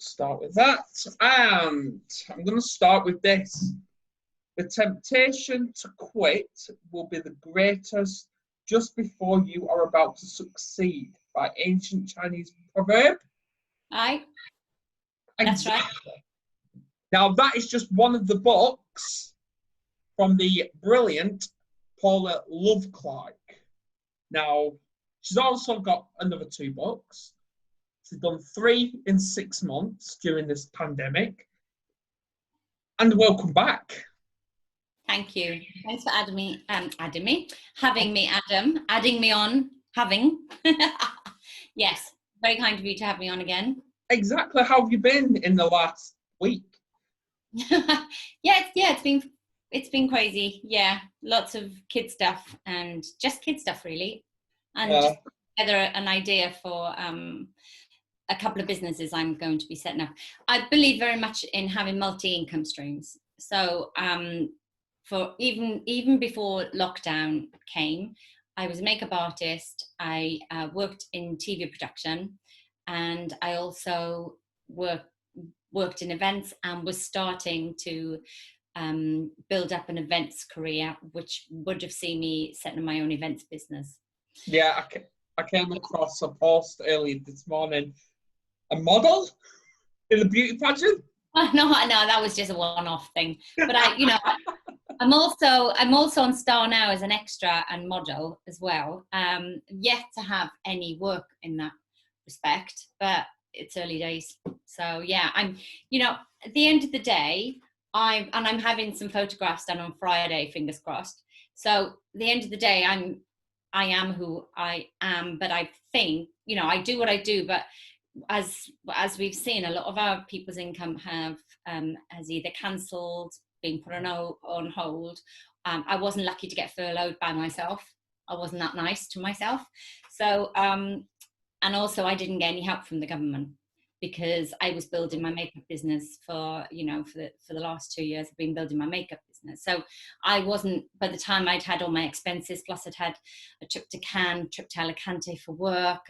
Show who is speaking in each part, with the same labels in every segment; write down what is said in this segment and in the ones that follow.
Speaker 1: start with that. And I'm going to start with this. The temptation to quit will be the greatest just before you are about to succeed, by ancient Chinese proverb.
Speaker 2: Aye. That's right.
Speaker 1: Now, that is just one of the books from the brilliant Paula Love Clark. Now, she's also got another 2 books. She's done 3 in 6 months during this pandemic. And welcome back.
Speaker 2: Thank you. Thanks for having me, Adam. Adding me on, having. Yes, very kind of you to have me on again.
Speaker 1: Exactly. How have you been in the last week?
Speaker 2: It's been crazy. Yeah, lots of kid stuff and just kid stuff really, and just together an idea for a couple of businesses I'm going to be setting up. I believe very much in having multi-income streams. So for even before lockdown came, I was a makeup artist. I worked in TV production, and I also worked in events and was starting to build up an events career, which would have seen me setting my own events business.
Speaker 1: Yeah, I came across a post earlier this morning. A model in a beauty pageant?
Speaker 2: No, that was just a one-off thing. But I'm also on Star now as an extra and model as well. Yet to have any work in that respect, but it's early days. So yeah, I'm at the end of the day, I'm having some photographs done on Friday, fingers crossed. So at the end of the day, I am who I am, but I think, I do what I do, but as we've seen, a lot of our people's income has either cancelled, been put on hold. I wasn't lucky to get furloughed by myself. I wasn't that nice to myself. So, and also I didn't get any help from the government, because I was building my makeup business for the last 2 years. I've been building my makeup business. So I wasn't, by the time I'd had all my expenses, plus I'd had a trip to Cannes, trip to Alicante for work.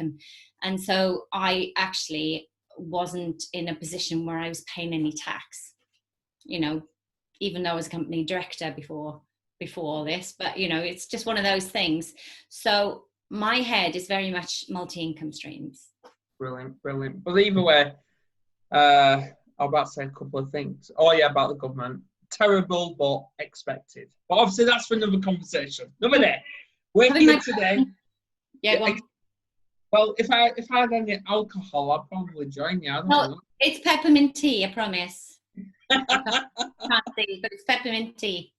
Speaker 2: And so I actually wasn't in a position where I was paying any tax, even though I was a company director before all this, but it's just one of those things. So my head is very much multi-income streams.
Speaker 1: Brilliant. But either way, I'm about to say a couple of things. Oh yeah, about the government. Terrible, but expected. But obviously that's for another conversation. Another day. We're here today.
Speaker 2: Yeah.
Speaker 1: Well, if I had any alcohol, I'd probably join you. I don't know.
Speaker 2: It's peppermint tea, I promise. I can't see, but it's peppermint tea.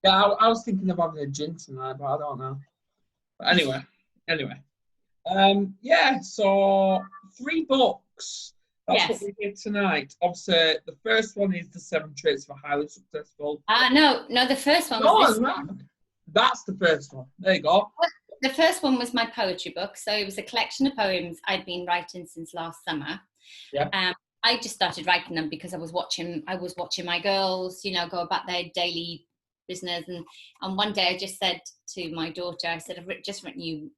Speaker 1: Yeah, I was thinking of having a gin tonight, but I don't know. But anyway. So 3 books. That's what we did tonight. Obviously, the first one is The 7 Traits for Highly Successful.
Speaker 2: No, the first one was
Speaker 1: That's the first one. There you go.
Speaker 2: The first one was my poetry book. So it was a collection of poems I'd been writing since last summer.
Speaker 1: Yeah.
Speaker 2: I just started writing them because I was watching my girls, go about their daily business. And one day I just said to my daughter, I said, I've just written you,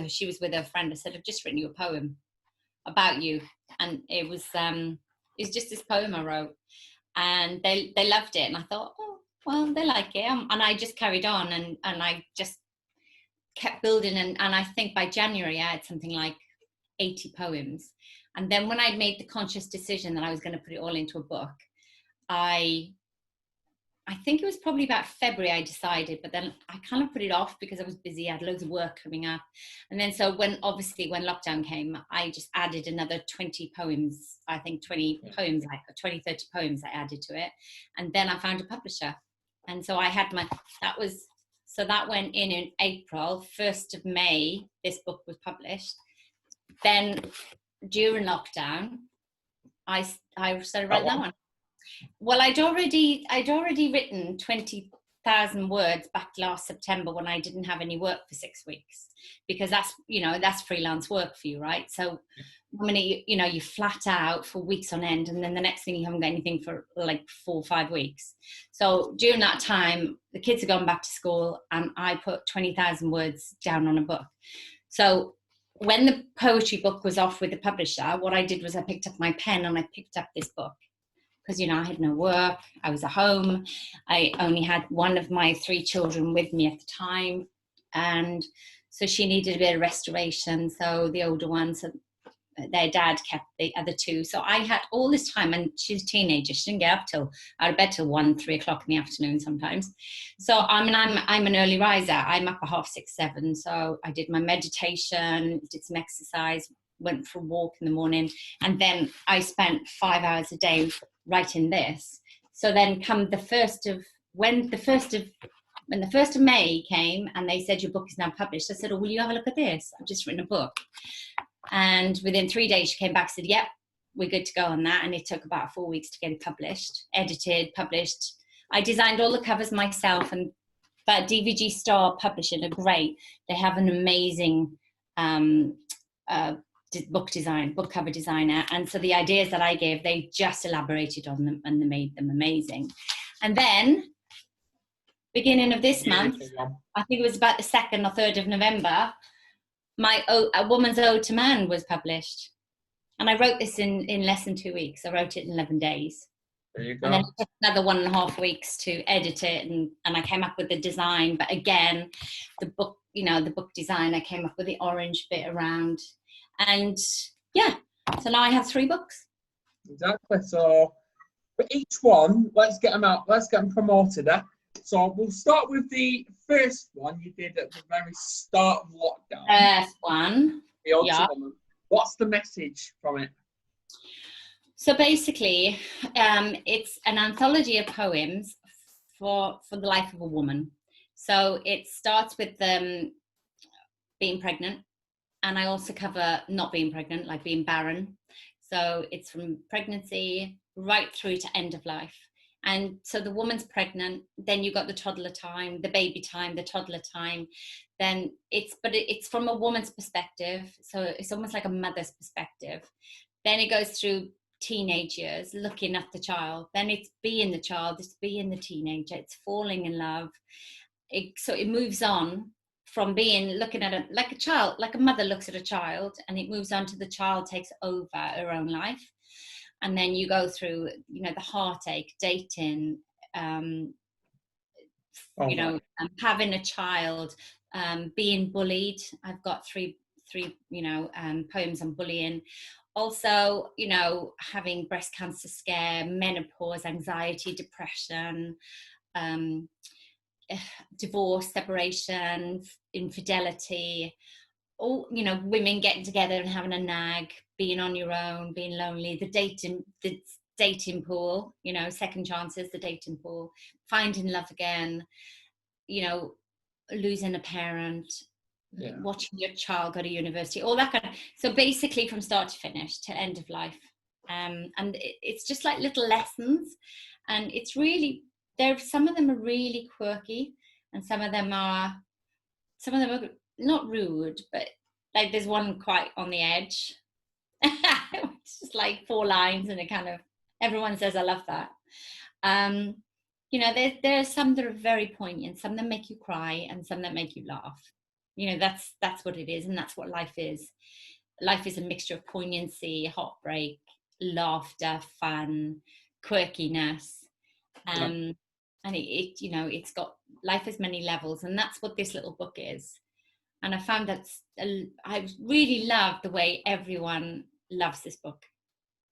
Speaker 2: she was with her friend. I said, I've just written you a poem about you. And it was just this poem I wrote, and they loved it. And I thought, oh, well, they like it. And I just carried on and I just kept building. And I think by January I had something like 80 poems. And then when I'd made the conscious decision that I was going to put it all into a book, I think it was probably about February I decided, but then I kind of put it off because I was busy. I had loads of work coming up. And then so when lockdown came, I just added another 20 poems, I think 30 poems I added to it. And then I found a publisher. And so I had that went in April, 1st of May, this book was published. Then during lockdown, I started writing that one. Well, I'd already written 20,000 words back last September when I didn't have any work for 6 weeks, because that's freelance work for you, right? So I mean, you flat out for weeks on end, and then the next thing you haven't got anything for like 4 or 5 weeks. So during that time, the kids had gone back to school, and I put 20,000 words down on a book. So when the poetry book was off with the publisher, what I did was I picked up my pen and I picked up this book. Because, you know, I had no work, I was at home, I only had one of my 3 children with me at the time. And so she needed a bit of restoration. So the older ones, their dad kept the other 2. So I had all this time, and she was a teenager. She didn't get up out of bed till 1, 3 o'clock in the afternoon sometimes. So I'm an early riser. I'm up at 6:30, 7. So I did my meditation, did some exercise, went for a walk in the morning, and then I spent 5 hours a day writing this. So then come when the 1st of May came and they said your book is now published, I said, oh, will you have a look at this? I've just written a book. And within 3 days she came back and said, yep, we're good to go on that. And it took about 4 weeks to get it published, edited, published. I designed all the covers myself, but DVG Star Publishing are great. They have an amazing book cover designer, and so the ideas that I gave, they just elaborated on them and they made them amazing. And then beginning of this month, I think it was about the 2nd or 3rd of November, A Woman's Ode to Man was published, and I wrote this in less than 2 weeks. I wrote it in 11 days.
Speaker 1: There you go.
Speaker 2: And then it took another 1.5 weeks to edit it, and I came up with the design. But again, the book design, I came up with the orange bit around. And yeah, so now I have 3 books.
Speaker 1: Exactly. So for each one, let's get them out. Let's get them promoted. So we'll start with the first one you did at the very start of lockdown.
Speaker 2: First one.
Speaker 1: The Ode to Woman. What's the message from it?
Speaker 2: So basically, it's an anthology of poems for the life of a woman. So it starts with being pregnant. And I also cover not being pregnant, like being barren. So it's from pregnancy right through to end of life. And so the woman's pregnant, then you've got the toddler time, the baby time, the toddler time. Then it's from a woman's perspective. So it's almost like a mother's perspective. Then it goes through teenage years, looking at the child. Then it's being the child, it's being the teenager, it's falling in love. So it moves on from looking at it like a child, like a mother looks at a child, and it moves on to the child takes over her own life. And then you go through, the heartache, dating, having a child, being bullied. I've got three poems on bullying. Also, having breast cancer scare, menopause, anxiety, depression, divorce, separation, infidelity, all, women getting together and having a nag, being on your own, being lonely, the dating pool, second chances, the dating pool, finding love again, losing a parent, watching your child go to university, all that kind of, so basically from start to finish to end of life. And it's just like little lessons, and it's really, some of them are really quirky, and some of them are not rude, but like there's one quite on the edge. It's just like 4 lines, and it kind of, everyone says I love that. There's some that are very poignant, some that make you cry, and some that make you laugh. That's what it is, and that's what life is. Life is a mixture of poignancy, heartbreak, laughter, fun, quirkiness. And it's got, life has many levels, and that's what this little book is. And I found that I really love the way everyone loves this book,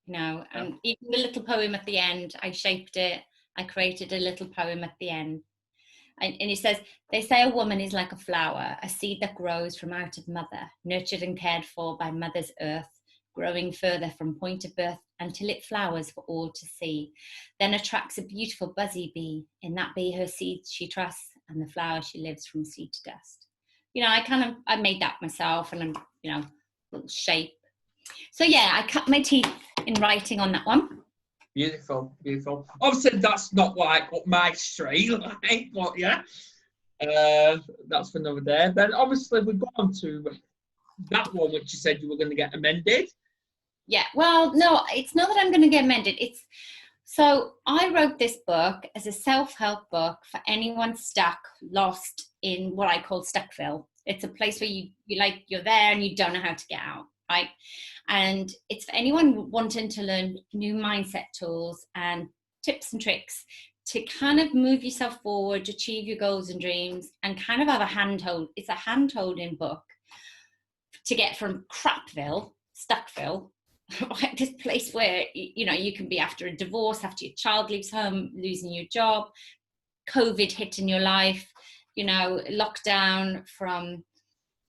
Speaker 2: and even the little poem at the end, I shaped it, I created a little poem at the end. And it says, they say a woman is like a flower, a seed that grows from out of mother, nurtured and cared for by mother's earth, growing further from point of birth until it flowers for all to see. Then attracts a beautiful buzzy bee. In that bee her seed she trusts, and the flower she lives from seed to dust. I made that myself, and little shape. So yeah, I cut my teeth in writing on that one.
Speaker 1: Beautiful, beautiful. Obviously, that's not like up my street, but yeah, that's for another day. Then obviously we go on to that one, which you said you were going to get amended.
Speaker 2: Yeah, well, no, it's not that I'm going to get amended. So I wrote this book as a self-help book for anyone stuck, lost in what I call Stuckville. It's a place where you're there and you don't know how to get out, right? And it's for anyone wanting to learn new mindset tools and tips and tricks to kind of move yourself forward, achieve your goals and dreams, and kind of have a handhold. It's a hand-holding book to get from crapville, Stuckville, like this place where, you know, you can be after a divorce, after your child leaves home, losing your job, COVID hitting your life, you know, lockdown, from,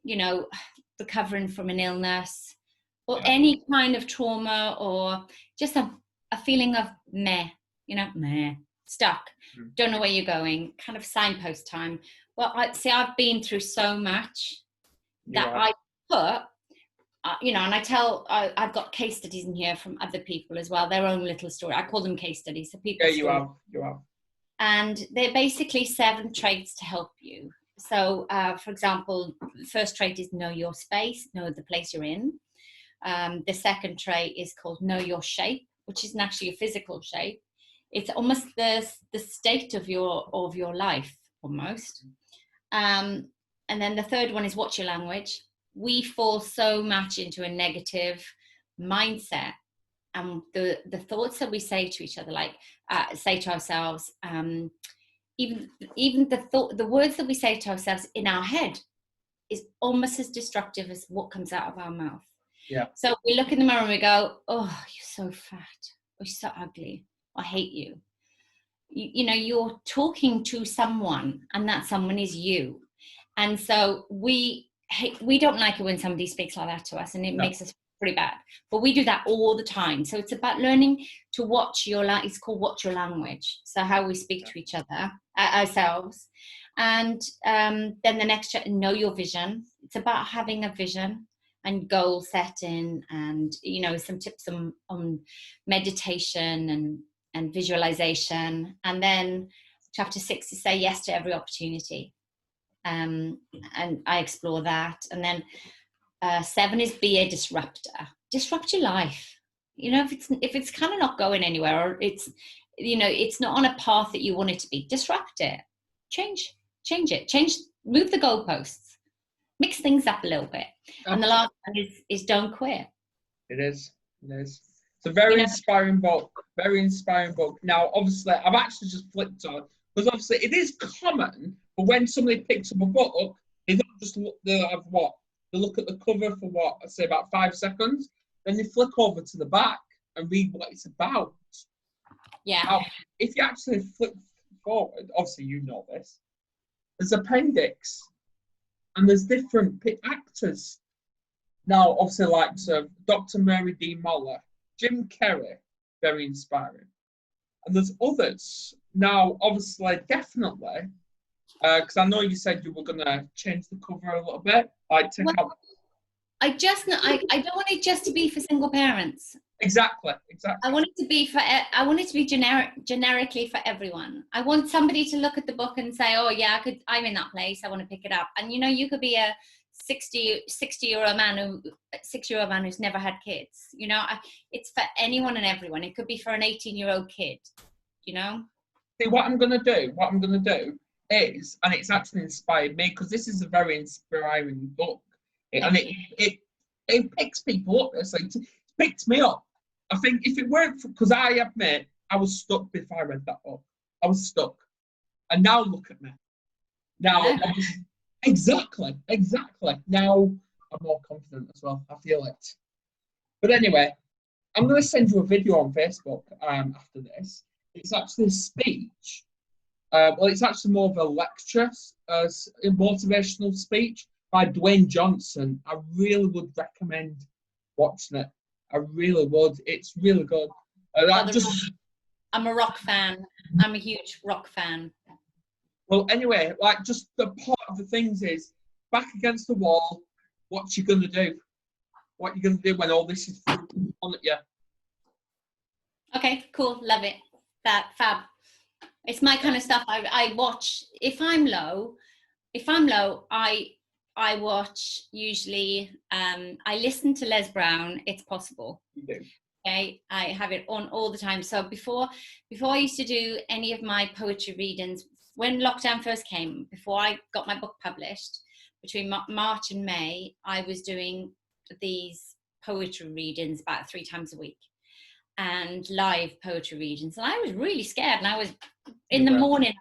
Speaker 2: you know, recovering from an illness, or any kind of trauma, or just a feeling of meh, stuck, don't know where you're going, kind of signpost time. Well, I've been through so much that I put, and I've got case studies in here from other people as well, their own little story. I call them case studies. So people.
Speaker 1: Yeah, you have.
Speaker 2: And they're basically 7 traits to help you. So, for example, the first trait is know your space, know the place you're in. The second trait is called know your shape, which isn't actually a physical shape. It's almost the state of your life, almost. And then the third one is watch your language. We fall so much into a negative mindset, and the thoughts that we say to each other, like say to ourselves, even the words that we say to ourselves in our head is almost as destructive as what comes out of our mouth.
Speaker 1: Yeah.
Speaker 2: So we look in the mirror and we go, oh, you're so fat, or you're so ugly, I hate you. You know, you're talking to someone, and that someone is you. And so we don't like it when somebody speaks like that to us, and it makes us pretty bad. But we do that all the time. So it's about learning to watch it's called watch your language. So how we speak to each other, ourselves. And then the next, know your vision. It's about having a vision and goal setting, and, you know, some tips on meditation and visualization. And then chapter 6 is say yes to every opportunity. And I explore that. And then 7 is be a disruptor. Disrupt your life. You know, if it's kind of not going anywhere, or it's, you know, it's not on a path that you want it to be, disrupt it. Change it. Move the goalposts. Mix things up a little bit. Absolutely. And the last one is don't quit.
Speaker 1: It is. It's a very inspiring book. Very inspiring book. Now, obviously, I've actually just flipped on, because obviously it is common, but when somebody picks up a book, they don't just look. They look at the cover for I say about 5 seconds, then they flick over to the back and read what it's about.
Speaker 2: Yeah.
Speaker 1: Now, if you actually flip forward, obviously you know this, there's appendix, and there's different actors. Now, obviously, like Dr. Mary D. Moller, Jim Carrey, very inspiring. And there's others. Now, obviously, definitely, because I know you said you were going to change the cover a little bit. I don't
Speaker 2: want it just to be for single parents.
Speaker 1: Exactly.
Speaker 2: I want it to be generically for everyone. I want somebody to look at the book and say, oh yeah, I'm in that place, I want to pick it up. And, you know, you could be a 60-year-old man who's never had kids. You know, it's for anyone and everyone. It could be for an 18-year-old kid, you know.
Speaker 1: See, what I'm going to do is, and it's actually inspired me, because this is a very inspiring book, and it picks people up. It picked me up. I think if it weren't because I admit I was stuck before I read that book. I was stuck, and now look at me. Now, exactly. Now I'm more confident as well. I feel it. But anyway, I'm going to send you a video on Facebook after this. It's actually a speech. It's actually more of a lecture, a motivational speech by Dwayne Johnson. I really would recommend watching it. I really would. It's really good.
Speaker 2: I'm a rock fan. I'm a huge rock fan.
Speaker 1: Well, anyway, just the part of the things is, back against the wall, what you going to do? What you going to do when all this is on at you?
Speaker 2: Okay, cool. Love it. Fab. It's my kind of stuff. I watch. If I'm low, I watch usually. I listen to Les Brown. It's Possible.
Speaker 1: You do.
Speaker 2: Okay, I have it on all the time. So before I used to do any of my poetry readings, when lockdown first came, before I got my book published, between March and May, I was doing these poetry readings about 3 times a week, and live poetry readings. And I was really scared. And I was in the morning,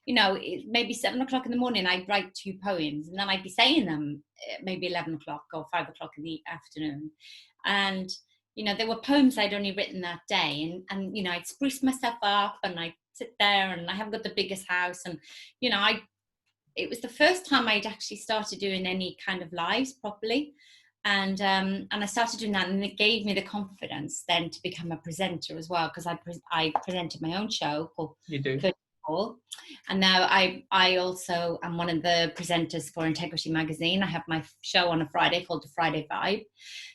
Speaker 2: you know, maybe 7 o'clock in the morning, I'd write 2 poems, and then I'd be saying them at maybe 11 o'clock or 5 o'clock in the afternoon. And, you know, there were poems I'd only written that day. And you know, I'd spruce myself up and I'd sit there, and I haven't got the biggest house. And, you know, it was the first time I'd actually started doing any kind of lives properly. And I started doing that, and it gave me the confidence then to become a presenter as well, because I presented my own show called
Speaker 1: You do.
Speaker 2: Hall, and now I also am one of the presenters for Integrity Magazine. I have my show on a Friday called the Friday Vibe.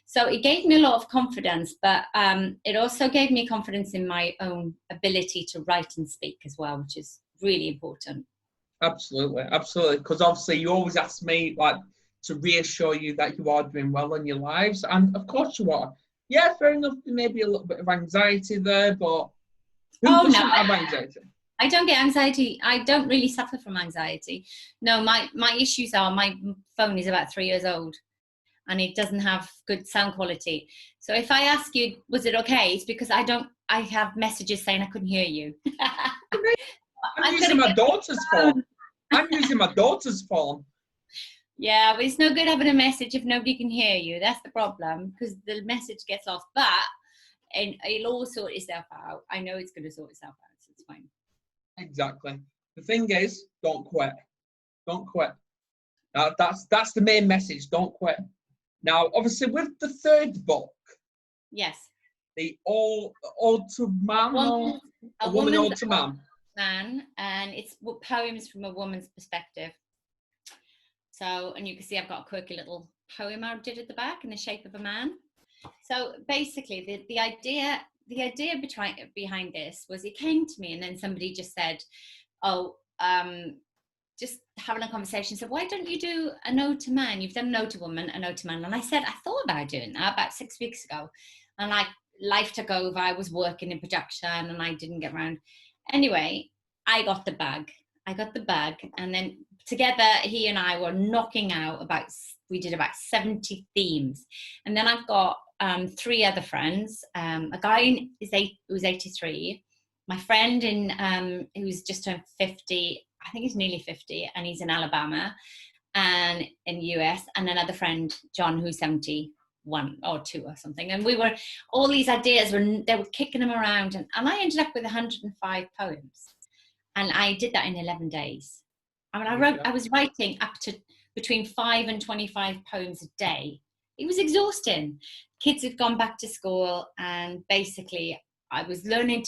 Speaker 2: So it gave me a lot of confidence, but it also gave me confidence in my own ability to write and speak as well, which is really important.
Speaker 1: Absolutely, absolutely. Because obviously you always ask me like to reassure you that you are doing well in your lives, and of course you are. Yeah, fair enough. There may be a little bit of anxiety there, but who doesn't have anxiety?
Speaker 2: I don't get anxiety. I don't really suffer from anxiety. No, my issues are my phone is about 3 years old, and it doesn't have good sound quality. So if I ask you, was it okay? It's because I have messages saying I couldn't hear you.
Speaker 1: I'm using my daughter's phone. I'm using my daughter's phone.
Speaker 2: Yeah, but it's no good having a message if nobody can hear you. That's the problem, because the message gets lost. But it'll all sort itself out. I know it's going to sort itself out, so it's fine.
Speaker 1: Exactly. The thing is, don't quit. Don't quit. Now, that's the main message. Don't quit. Now, obviously, with the 3rd book,
Speaker 2: yes,
Speaker 1: the Ode to Man, a woman Ode to Man,
Speaker 2: and it's poems from a woman's perspective. So, and you can see I've got a quirky little poem I did at the back in the shape of a man. So basically, the idea behind this was, it came to me, and then somebody just said, just having a conversation, said, why don't you do an ode to man? You've done an ode to woman, an ode to man. And I said, I thought about doing that about 6 weeks ago, and like life took over. I was working in production and I didn't get around. Anyway, I got the bag, and then together he and I were knocking out we did about 70 themes. And then I've got 3 other friends, a guy who's 83, my friend who's just turned 50, I think he's nearly 50, and he's in Alabama and in the US, and another friend, John, who's 71 or 2 or something. And all these ideas they were kicking them around, and I ended up with 105 poems. And I did that in 11 days. I mean, I was writing up to between 5 and 25 poems a day. It was exhausting. Kids had gone back to school, and basically I was learning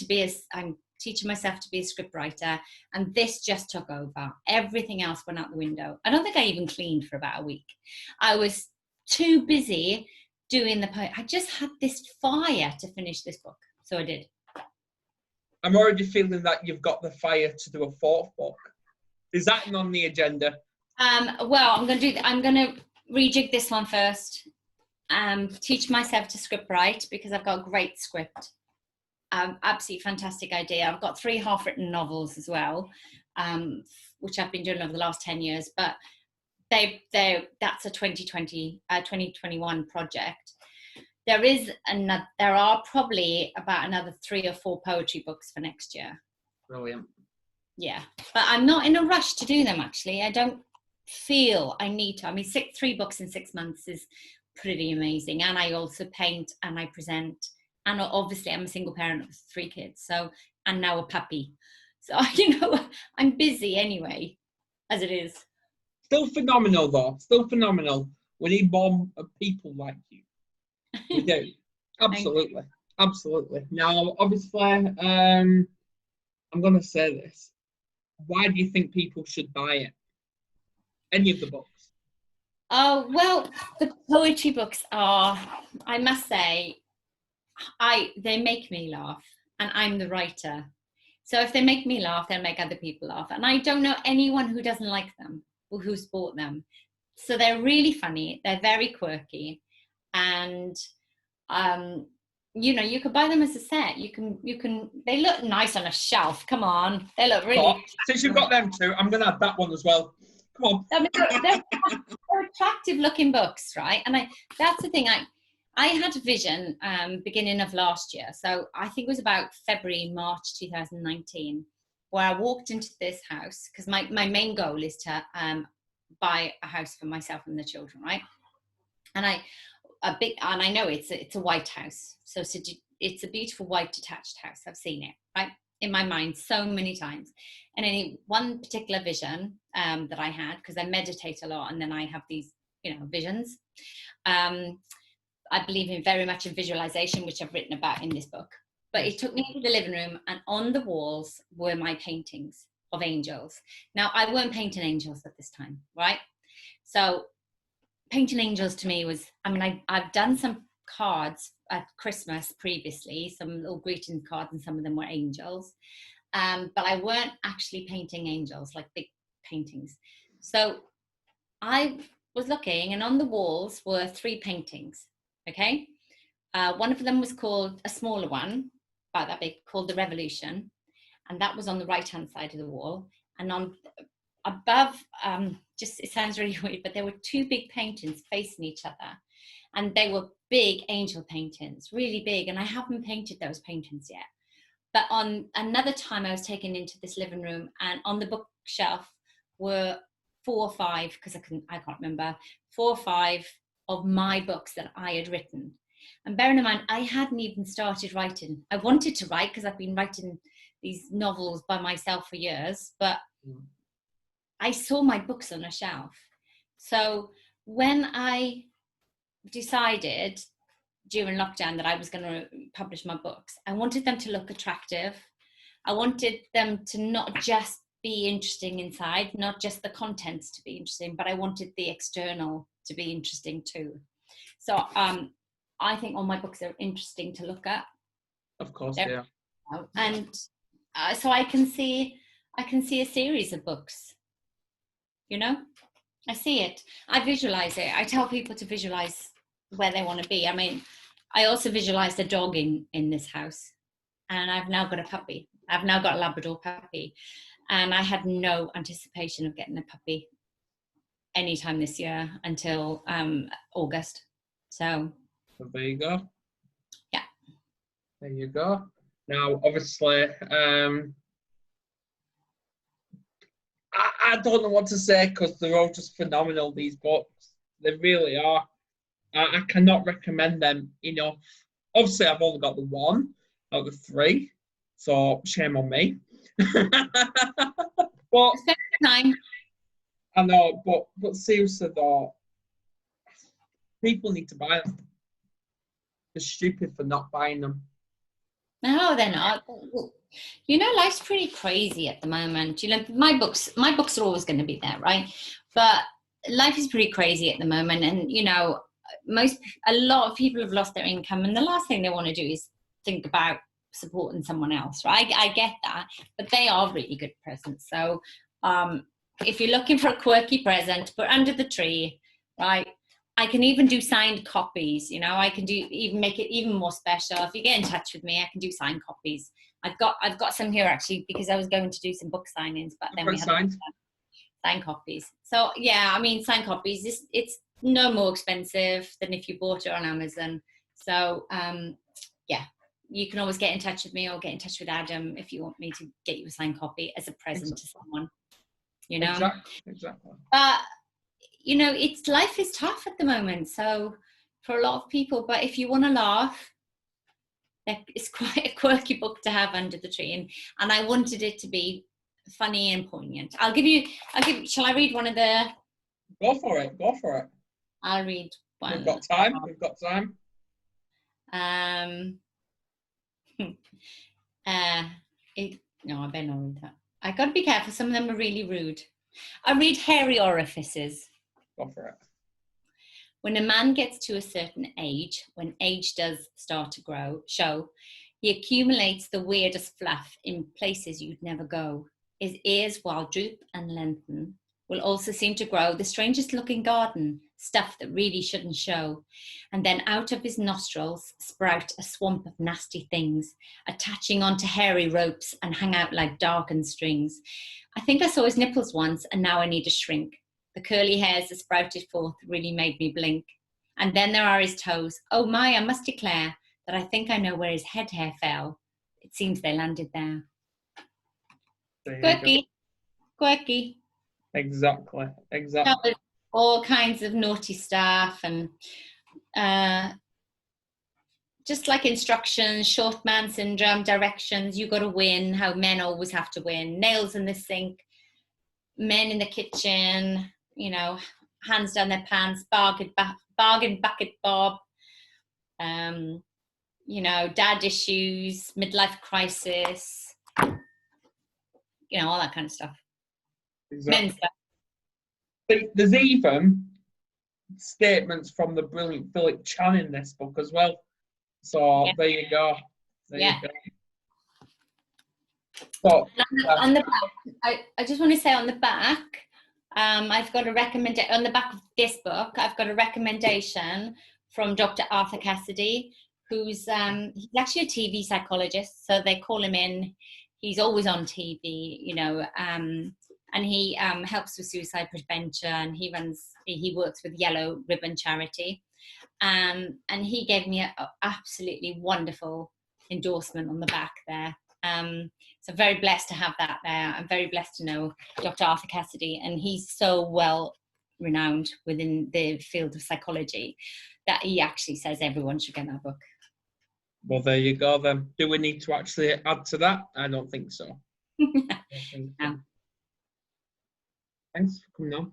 Speaker 2: I'm teaching myself to be a scriptwriter, and this just took over. Everything else went out the window. I don't think I even cleaned for about a week. I was too busy doing the poem. I just had this fire to finish this book, so I did.
Speaker 1: I'm already feeling that you've got the fire to do a 4th book. Is that on the agenda?
Speaker 2: Well, I'm going to rejig this one first. Teach myself to scriptwrite, because I've got a great script. Absolutely fantastic idea. I've got 3 half-written novels as well, which I've been doing over the last 10 years. But that's a 2021 project. There are probably about another 3 or 4 poetry books for next year.
Speaker 1: Brilliant.
Speaker 2: Yeah, but I'm not in a rush to do them, actually. I don't feel I need to. I mean, 3 books in 6 months is pretty amazing. And I also paint and I present. And obviously I'm a single parent with 3 kids. And now a puppy. So, I'm busy anyway, as it is.
Speaker 1: Still phenomenal, though. Still phenomenal. We need more people like you. We do. Absolutely. Absolutely. Now, obviously, I'm going to say this. Why do you think people should buy it? Any of the books?
Speaker 2: Oh, well, the poetry books are, I must say, they make me laugh, and I'm the writer. So if they make me laugh, they'll make other people laugh. And I don't know anyone who doesn't like them or who's bought them. So they're really funny. They're very quirky. And, you could buy them as a set. They look nice on a shelf. Come on. They look really...
Speaker 1: Since you've got them 2, I'm going to add that one as well. Come on.
Speaker 2: I mean, they're attractive looking books, right? And that's the thing. I had a vision beginning of last year. So I think it was about February, March 2019, where I walked into this house because my main goal is to buy a house for myself and the children, right? And I know it's a white house. So it's a beautiful white detached house. I've seen it, right? In my mind so many times. And any one particular vision that I had, because I meditate a lot and then I have these, visions. I believe in very much in visualization, which I've written about in this book. But it took me to the living room, and on the walls were my paintings of angels. Now, I weren't painting angels at this time, right? So painting angels to me was, I've done some cards at Christmas previously, some little greeting cards, and some of them were angels. But I weren't actually painting angels, like big paintings. So I was looking, and on the walls were 3 paintings, okay? One of them was called, a smaller one, about that big, called The Revolution. And that was on the right-hand side of the wall. And on above, it sounds really weird, but there were 2 big paintings facing each other. And they were big angel paintings, really big. And I haven't painted those paintings yet. But on another time, I was taken into this living room, and on the bookshelf were 4 or 5, because I can't remember, 4 or 5 of my books that I had written. And bearing in mind, I hadn't even started writing. I wanted to write because I've been writing these novels by myself for years, but I saw my books on a shelf. So when I decided during lockdown that I was going to publish my books, I wanted them to look attractive. I wanted them to not just be interesting inside, not just the contents to be interesting, but I wanted the external to be interesting too. So I think all my books are interesting to look at.
Speaker 1: Of course, yeah.
Speaker 2: And so I can see a series of books. I see it. I visualize it. I tell people to visualize where they want to be. I mean, I also visualized a dog in this house, and I've now got a puppy. I've now got a Labrador puppy, and I had no anticipation of getting a puppy anytime this year until August. So
Speaker 1: there you go.
Speaker 2: Yeah.
Speaker 1: There you go. Now, obviously, I don't know what to say because they're all just phenomenal, these books. They really are. I cannot recommend them enough. Obviously, I've only got the 1 out of 3, so shame on me. But
Speaker 2: time.
Speaker 1: I know, but seriously though, people need to buy them. They're stupid for not buying them.
Speaker 2: No, they're not. Life's pretty crazy at the moment. My books are always going to be there, right? But life is pretty crazy at the moment, and a lot of people have lost their income, and the last thing they want to do is think about supporting someone else, right? I get that, but they are really good presents. So if you're looking for a quirky present, put under the tree, right? I can even do signed copies. I can make it even more special. If you get in touch with me, I can do signed copies. I've got some here actually, because I was going to do some book signings, but then we had signed copies. So yeah, signed copies. It's no more expensive than if you bought it on Amazon. So yeah, you can always get in touch with me or get in touch with Adam if you want me to get you a signed copy as a present to someone.
Speaker 1: Exactly.
Speaker 2: Life is tough at the moment, so for a lot of people, but if you want to laugh, it's quite a quirky book to have under the tree, and I wanted it to be funny and poignant. Shall I read one of the...
Speaker 1: Go for it.
Speaker 2: I'll read one.
Speaker 1: We've got time.
Speaker 2: No, I better not read that. I got to be careful. Some of them are really rude. I read Hairy Orifices.
Speaker 1: Go for it.
Speaker 2: When a man gets to a certain age, when age does start to show, he accumulates the weirdest fluff in places you'd never go. His ears, while droop and lengthen, will also seem to grow the strangest looking garden, stuff that really shouldn't show. And then out of his nostrils sprout a swamp of nasty things, attaching onto hairy ropes and hang out like darkened strings. I think I saw his nipples once, and now I need a shrink. The curly hairs that sprouted forth really made me blink. And then there are his toes. Oh my, I must declare that I think I know where his head hair fell. It seems they landed there. Quirky, quirky.
Speaker 1: Exactly.
Speaker 2: All kinds of naughty stuff, and just like instructions, short man syndrome, directions, you got to win, how men always have to win, nails in the sink, men in the kitchen, you know, hands down their pants, bargain bucket bob, you know, dad issues, midlife crisis, you know, all that kind of stuff.
Speaker 1: Exactly.
Speaker 2: Men's stuff.
Speaker 1: There's even statements from the brilliant Philip Chan in this book as well. So there you go. There you go. So,
Speaker 2: on the back, I just want to say on the back, I've got a recommendation on the back of this book. I've got a recommendation from Dr. Arthur Cassidy, who's he's actually a TV psychologist. So they call him in. He's always on TV, you know, and he helps with suicide prevention. He works with Yellow Ribbon Charity, and he gave me an absolutely wonderful endorsement on the back there. So very blessed to have that there. I'm very blessed to know Dr. Arthur Cassidy, and he's so well renowned within the field of psychology that he actually says everyone should get that book.
Speaker 1: Well, there you go then. Do we need to actually add to that? I don't think so.
Speaker 2: No.
Speaker 1: Thanks for coming on.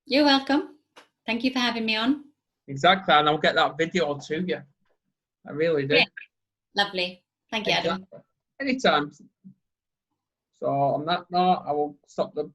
Speaker 2: You're welcome. Thank you for having me on.
Speaker 1: Exactly, and I'll get that video to you. I really do.
Speaker 2: Yeah. Lovely. Thank you, Adam.
Speaker 1: Anytime. So on that note, I will stop the